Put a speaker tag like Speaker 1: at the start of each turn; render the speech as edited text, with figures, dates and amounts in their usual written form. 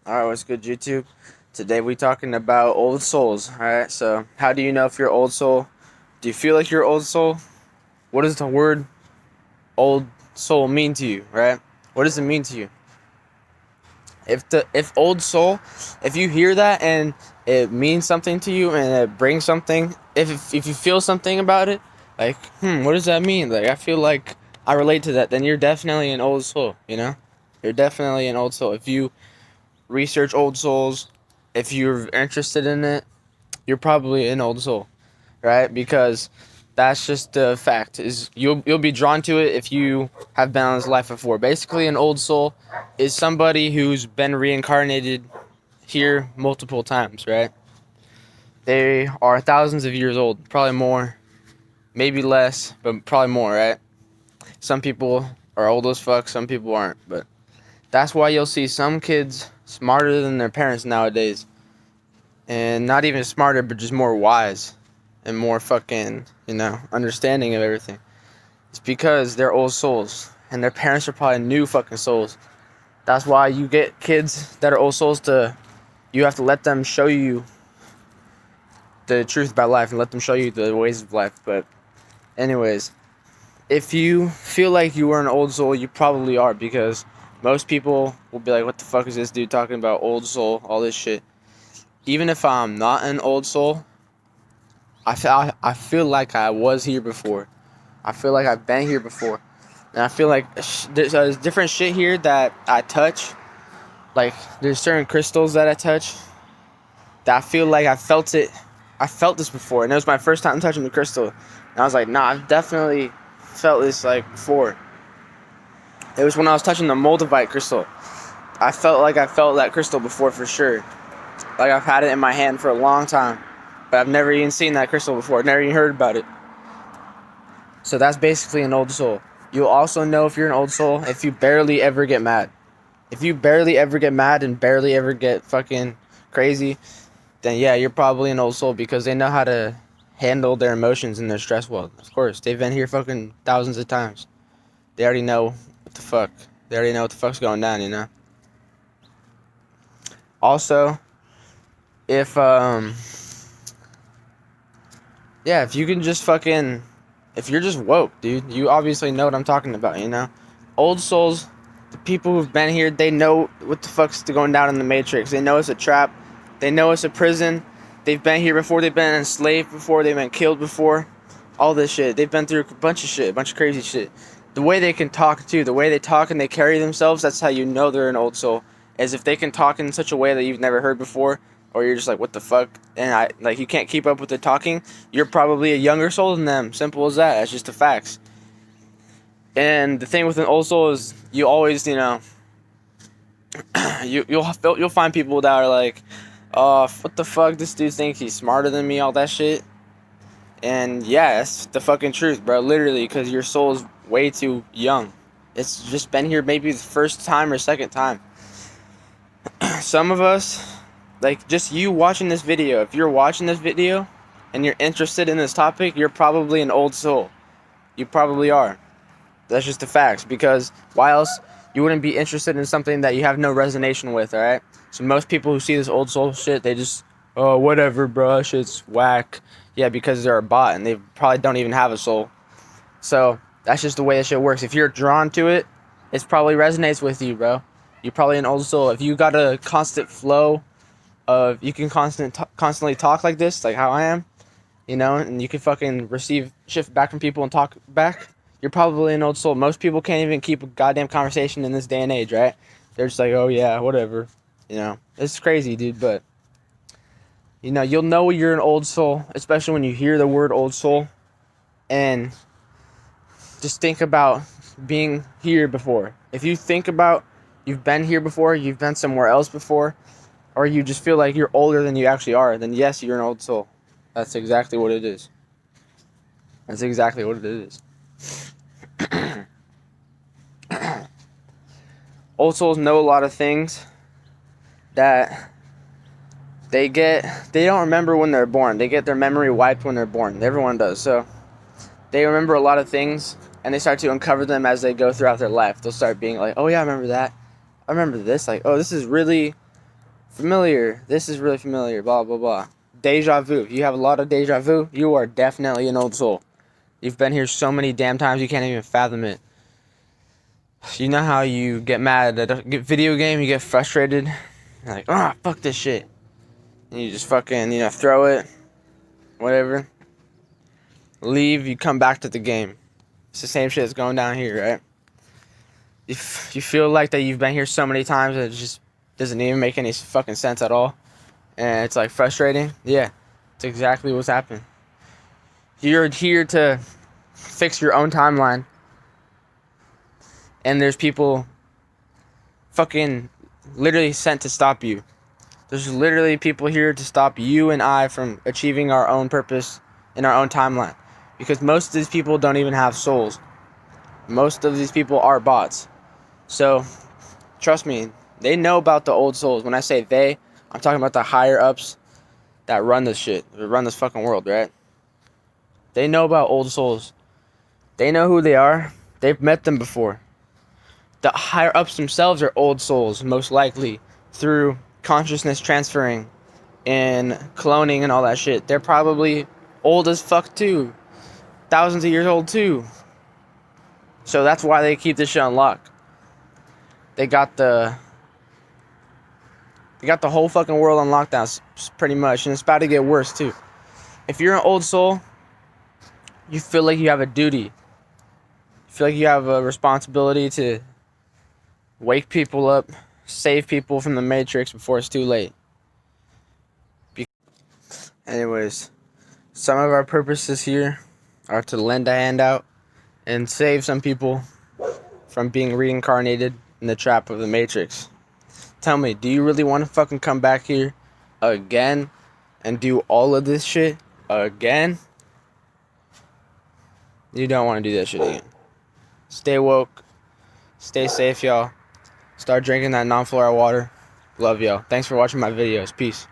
Speaker 1: Alright, what's good, YouTube? Today we talking about old souls. Alright, so how do you know if you're old soul? Do you feel like you're old soul? What does the word old soul mean to you, right? What does it mean to you? If old soul, if you hear that and it means something to you and it brings something, if you feel something about it, like, what does that mean? Like, I feel like I relate to that, then you're definitely an old soul, you know? You're definitely an old soul. If you research old souls, if you're interested in it, you're probably an old soul, right? Because that's just the fact. Is you'll be drawn to it if you have been on this life before. Basically, an old soul is somebody who's been reincarnated here multiple times, right? They are thousands of years old, probably more, maybe less, but probably more, right? Some people are old as fuck, some people aren't, but that's why you'll see some kids smarter than their parents nowadays. And not even smarter, but just more wise and more fucking, understanding of everything. It's because they're old souls and their parents are probably new fucking souls. That's why you get kids that are old souls you have to let them show you the truth about life and let them show you the ways of life. But anyways, if you feel like you are an old soul, you probably are, because most people will be like, what the fuck is this dude talking about, old soul, all this shit. Even if I'm not an old soul, I feel like I was here before. I feel like I've been here before. And I feel like there's different shit here that I touch. Like, there's certain crystals that I touch that I feel like I felt it. I felt this before. And it was my first time touching the crystal. And I was like, nah, I've definitely felt this, like, before. It was when I was touching the Moldavite crystal. I felt like I felt that crystal before for sure. Like, I've had it in my hand for a long time. But I've never even seen that crystal before. Never even heard about it. So that's basically an old soul. You'll also know if you're an old soul if you barely ever get mad. If you barely ever get mad and barely ever get fucking crazy, then yeah, you're probably an old soul, because they know how to handle their emotions and their stress well. Of course, they've been here fucking thousands of times. They already know what the fuck. They already know what the fuck's going down, you know? Also, if if you can just fucking, if you're just woke, dude, you obviously know what I'm talking about, you know? Old souls, the people who've been here, they know what the fuck's going down in the Matrix. They know it's a trap. They know it's a prison. They've been here before. They've been enslaved before. They've been killed before. All this shit. They've been through a bunch of shit, a bunch of crazy shit. The way they can talk, too, the way they talk and they carry themselves, that's how you know they're an old soul. As if they can talk in such a way that you've never heard before, or you're just like, what the fuck? And you can't keep up with the talking, you're probably a younger soul than them. Simple as that. That's just the facts. And the thing with an old soul is you always, you'll find people that are like, oh, what the fuck? This dude thinks he's smarter than me, all that shit. And yeah, that's the fucking truth, bro. Literally, because your soul is way too young. It's just been here maybe the first time or second time. Some of us, like, just you watching this video, if you're watching this video and you're interested in this topic, you're probably an old soul. You probably are. That's just the facts, because why else you wouldn't be interested in something that you have no resonance with, alright? So most people who see this old soul shit, they just, oh, whatever, bro, shit's whack. Yeah, because they're a bot and they probably don't even have a soul. So that's just the way that shit works. If you're drawn to it, it probably resonates with you, bro. You're probably an old soul. If you got a constant flow of, you can constantly talk like this, like how I am, and you can fucking receive shit back from people and talk back, you're probably an old soul. Most people can't even keep a goddamn conversation in this day and age, right? They're just like, oh yeah, whatever. It's crazy, dude, but you'll know you're an old soul, especially when you hear the word old soul. And just think about being here before. If you think about you've been here before, you've been somewhere else before, or you just feel like you're older than you actually are, then yes, you're an old soul. That's exactly what it is. That's exactly what it is. Old souls know a lot of things that they don't remember when they're born. They get their memory wiped when they're born. Everyone does. So they remember a lot of things, and they start to uncover them as they go throughout their life. They'll start being like, oh yeah, I remember that. I remember this. Like, oh, this is really Familiar. This is really familiar. Blah, blah, blah. Deja vu. If you have a lot of deja vu, you are definitely an old soul. You've been here so many damn times you can't even fathom it. You know how you get mad at a video game, you get frustrated? You're like, ah, fuck this shit. And you just fucking, throw it. Whatever. Leave, you come back to the game. It's the same shit that's going down here, right? You feel like that you've been here so many times that it just doesn't even make any fucking sense at all. And it's like frustrating. Yeah, it's exactly what's happened. You're here to fix your own timeline. And there's people fucking literally sent to stop you. There's literally people here to stop you and I from achieving our own purpose in our own timeline. Because most of these people don't even have souls. Most of these people are bots. So, trust me, they know about the old souls. When I say they, I'm talking about the higher ups that run this shit, that run this fucking world, right? They know about old souls. They know who they are. They've met them before. The higher ups themselves are old souls, most likely, through consciousness transferring and cloning and all that shit. They're probably old as fuck too. Thousands of years old too. So that's why they keep this shit unlocked. They got the whole fucking world on lockdown, pretty much, and it's about to get worse too. If you're an old soul, you feel like you have a duty. You feel like you have a responsibility to wake people up, save people from the Matrix before it's too late. Anyways, some of our purposes here are to lend a hand out and save some people from being reincarnated in the trap of the Matrix. Tell me, do you really want to fucking come back here again and do all of this shit again? You don't want to do that shit again. Stay woke. Stay safe, y'all. Start drinking that non-fluoride water. Love y'all. Thanks for watching my videos. Peace.